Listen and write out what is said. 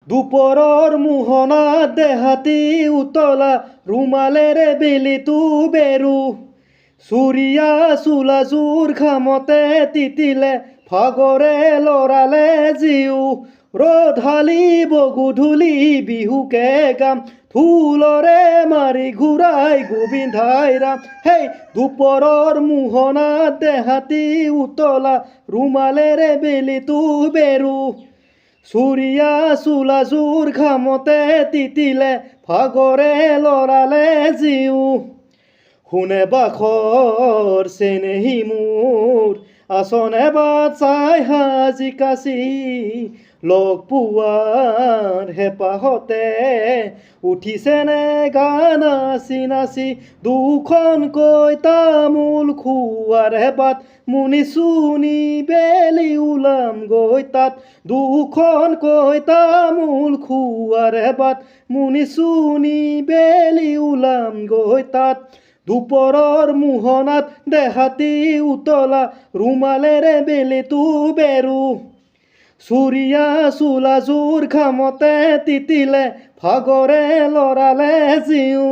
দুপৰৰ মোহনাত দেহাতী উতলা ৰুমালেৰে বেলিটো বেৰু চুৰিয়া চোলাযোৰ ঘামতে তিতিলে ভাগৰে লৰালে জিউ ৰ'দ হালিব গধূলি বিহুকে গাম ঢোলৰে মাৰি ঘূৰাই গোবিন্দাই ৰাম হেই দুপৰৰ মোহনাত দেহাতী উতলা ৰুমালেৰে বেলিটো বেৰু চুৰিয়া চোলাযোৰ ঘামতে তিতিলে ভাগৰে লৰালে জিউ শুনে বাখৰ চেনেহী মোৰ আচনে বাট চাই সাজি কাচি লগ পোৱাৰ হেঁপাহতে উঠিছেনে গান নাচি নাচি দুখনকৈ তামোল খোৱাৰ বাট মুনি চুনি বেলি ওলাম গৈ তাত দুখনকৈ তামোল খোৱাৰ বাট মুনি চুনি বেলি ওলাম গৈ তাত দুপৰৰ মোহনাত দেহাতী উতলা ৰুমালেৰে বেলিটো বেৰু চুৰিয়া চোলাযোৰ ঘামতে তিতিলে ভাগৰে লৰালে জিউ